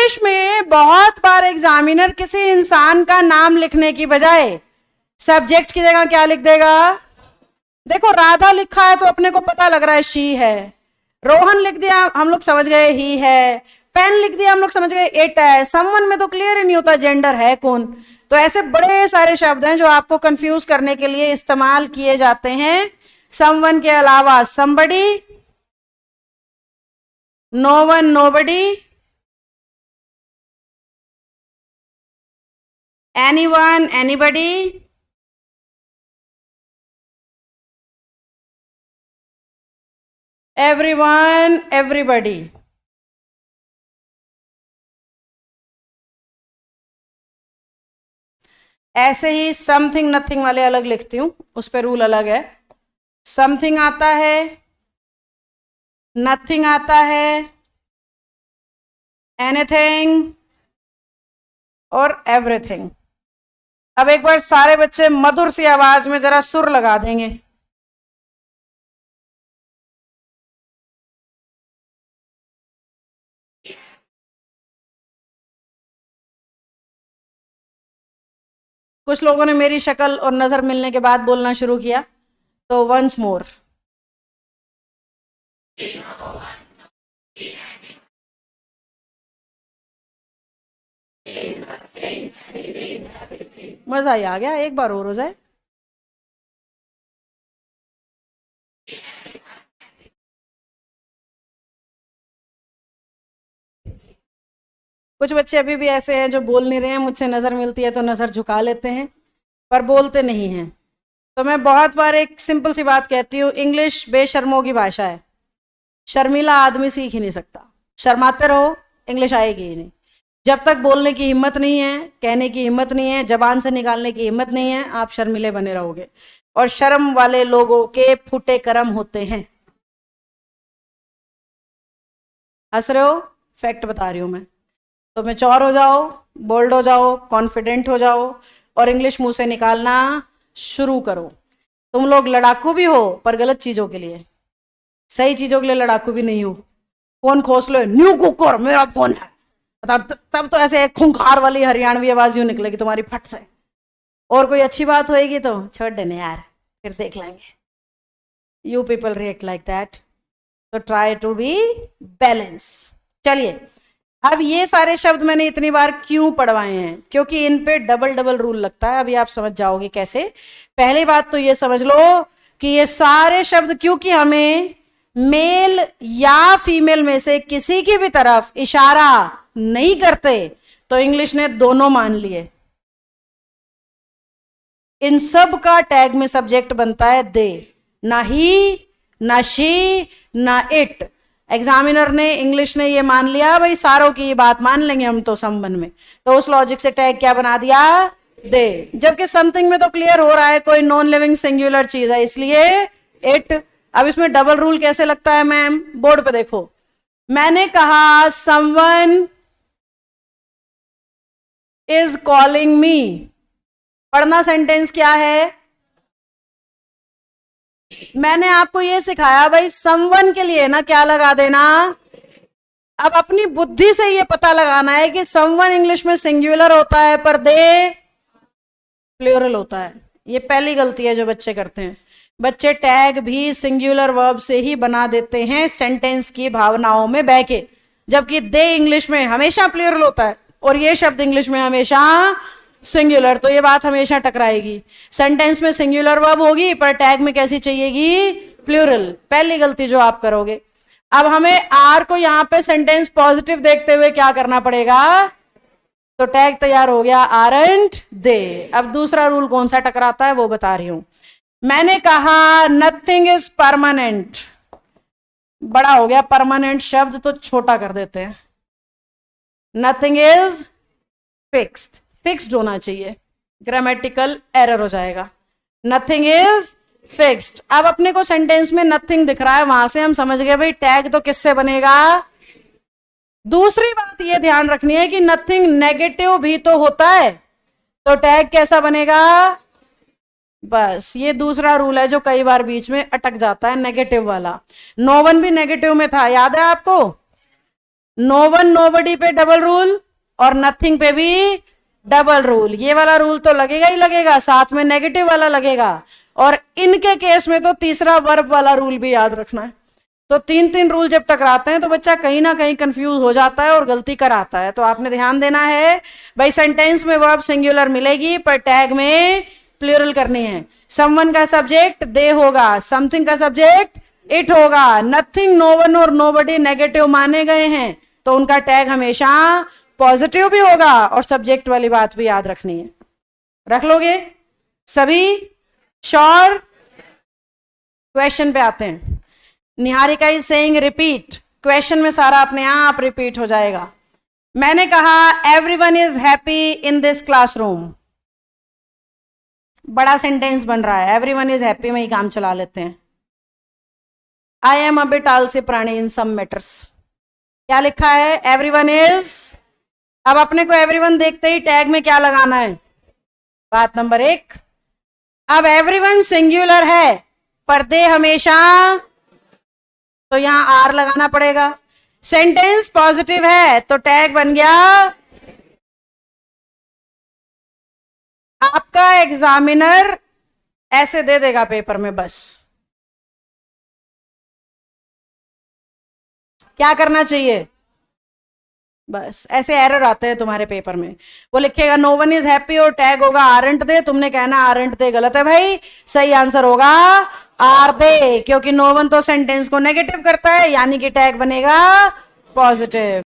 English में बहुत बार examiner किसी इंसान का नाम लिखने की बजाय सब्जेक्ट की जगह क्या लिख देगा? देखो राधा लिखा है तो अपने को पता लग रहा है शी है, रोहन लिख दिया हम लोग समझ गए ही है, पेन लिख दिया हम लोग समझ गए इट है, समवन में तो क्लियर ही नहीं होता जेंडर है कौन। तो ऐसे बड़े सारे शब्द हैं जो आपको कंफ्यूज करने के लिए इस्तेमाल किए जाते हैं। समवन के अलावा somebody, no one nobody, anyone anybody, everyone everybody. ऐसे ही समथिंग नथिंग वाले अलग लिखती हूं, उस पर रूल अलग है। समथिंग आता है, नथिंग आता है, एनीथिंग और एवरीथिंग। अब एक बार सारे बच्चे मधुर सी आवाज में जरा सुर लगा देंगे। कुछ लोगों ने मेरी शक्ल और नजर मिलने के बाद बोलना शुरू किया, तो वंस मोर। मजा ही आ गया, एक बार और हो जाए। कुछ बच्चे अभी भी ऐसे हैं जो बोल नहीं रहे हैं, मुझसे नजर मिलती है तो नजर झुका लेते हैं पर बोलते नहीं हैं। तो मैं बहुत बार एक सिंपल सी बात कहती हूँ, इंग्लिश बेशर्मों की भाषा है, शर्मीला आदमी सीख ही नहीं सकता। शर्माते रहो, इंग्लिश आएगी ही नहीं। जब तक बोलने की हिम्मत नहीं है, कहने की हिम्मत नहीं है, जबान से निकालने की हिम्मत नहीं है, आप शर्मीले बने रहोगे। और शर्म वाले लोगों के फूटे कर्म होते हैं। हंस रहे हो? फैक्ट बता रही हूं मैं। तो मैच्योर हो जाओ, बोल्ड हो जाओ, कॉन्फिडेंट हो जाओ और इंग्लिश मुंह से निकालना शुरू करो। तुम लोग लड़ाकू भी हो पर गलत चीजों के लिए, सही चीजों के लिए लड़ाकू भी नहीं हो। फोन खोस लो, न्यू कुकर मेरा फोन है, तब तो ऐसे खूंखार वाली हरियाणवी आवाज यूं निकलेगी तुम्हारी फट से। और कोई अच्छी बात होएगी तो छोड़ देने यार, फिर देख लेंगे। You people react like that, तो ट्राई टू बी बैलेंस। चलिए, अब ये सारे शब्द मैंने इतनी बार क्यों पढ़वाए हैं? क्योंकि इन पे डबल डबल रूल लगता है। अभी आप समझ जाओगे कैसे। पहली बात तो ये समझ लो कि ये सारे शब्द क्योंकि हमें मेल या फीमेल में से किसी की भी तरफ इशारा नहीं करते, तो इंग्लिश ने दोनों मान लिए। इन सब का टैग में सब्जेक्ट बनता है दे, ना ही, ना शी, ना इट। एग्जामिनर ने, इंग्लिश ने ये मान लिया भाई सारों की ये बात मान लेंगे हम तो संबंध में, तो उस लॉजिक से टैग क्या बना दिया? दे। जबकि समथिंग में तो क्लियर हो रहा है कोई नॉन लिविंग सिंगुलर चीज है, इसलिए इट। अब इसमें डबल रूल कैसे लगता है मैम? बोर्ड पे देखो, मैंने कहा समवन इज कॉलिंग मी, पढ़ना सेंटेंस क्या है? मैंने आपको ये सिखाया भाई समवन के लिए ना क्या लगा देना। अब अपनी बुद्धि से ये पता लगाना है कि समवन इंग्लिश में सिंगुलर होता है पर दे प्लूरल होता है। ये पहली गलती है जो बच्चे करते हैं। बच्चे टैग भी सिंगुलर वर्ब से ही बना देते हैं सेंटेंस की भावनाओं में बह के, जबकि दे इंग्लिश में हमेशा प्लूरल होता है और ये शब्द इंग्लिश में हमेशा सिंगुलर। तो ये बात हमेशा टकराएगी। सेंटेंस में सिंगुलर वर्ब होगी पर टैग में कैसी चाहिएगी? प्लूरल। पहली गलती जो आप करोगे। अब हमें आर को यहां पे सेंटेंस पॉजिटिव देखते हुए क्या करना पड़ेगा? तो टैग तैयार हो गया आरंट दे। अब दूसरा रूल कौन सा टकराता है वो बता रही हूं। मैंने कहा नथिंग इज परमानेंट, बड़ा हो गया परमानेंट शब्द तो छोटा कर देते हैं। नथिंग इज फिक्स्ड, फिक्स्ड होना चाहिए, ग्रामेटिकल एरर हो जाएगा। Nothing is fixed. अब अपने को सेंटेंस में नथिंग दिख रहा है, वहां से हम समझ गए भाई टैग तो किससे बनेगा? दूसरी बात ये ध्यान रखनी है कि नथिंग नेगेटिव भी तो होता है, तो टैग कैसा बनेगा? बस ये दूसरा रूल है जो कई बार बीच में अटक जाता है, नेगेटिव वाला। नो वन भी नेगेटिव में था, याद है आपको? नो वन नोबडी पे डबल रूल और नथिंग पे भी डबल रूल। ये वाला रूल तो लगेगा ही लगेगा, साथ में नेगेटिव वाला लगेगा, और इनके केस में तो तीसरा वर्ब वाला रूल भी याद रखना है। तो तीन तीन रूल जब टकराते हैं तो बच्चा कहीं ना कहीं कंफ्यूज हो जाता है और गलती कराता है। तो आपने ध्यान देना है भाई, सेंटेंस में वर्ब सिंगुलर मिलेगी पर टैग में प्लूरल करनी है। समवन का सब्जेक्ट दे होगा, समथिंग का सब्जेक्ट इट होगा, नथिंग, नो वन और नोबडी नेगेटिव माने गए हैं तो उनका टैग हमेशा पॉजिटिव भी होगा, और सब्जेक्ट वाली बात भी याद रखनी है। रख लोगे सभी? श्योर? क्वेश्चन पे आते हैं। Niharika is saying repeat. Question में सारा अपने आप रिपीट हो जाएगा। मैंने कहा everyone is happy in this classroom, बड़ा सेंटेंस बन रहा है, एवरीवन इज हैप्पी में ही काम चला लेते हैं। आई एम अ बिट आलसी प्राणी इन सम मैटर्स, क्या लिखा है? Everyone is. अब अपने को एवरीवन देखते ही टैग में क्या लगाना है? बात नंबर 1। अब एवरीवन सिंगुलर है पर दे हमेशा, तो यहां आर लगाना पड़ेगा। सेंटेंस पॉजिटिव है तो टैग बन गया। आपका एग्जामिनर ऐसे दे देगा पेपर में, बस क्या करना चाहिए? बस ऐसे एरर आते हैं तुम्हारे पेपर में। वो लिखेगा नो वन इज हैप्पी और टैग होगा आरंट दे, तुमने कहना आरंट दे गलत है भाई, सही आंसर होगा आर दे, क्योंकि नो वन तो सेंटेंस को नेगेटिव करता है, यानी कि टैग बनेगा पॉजिटिव।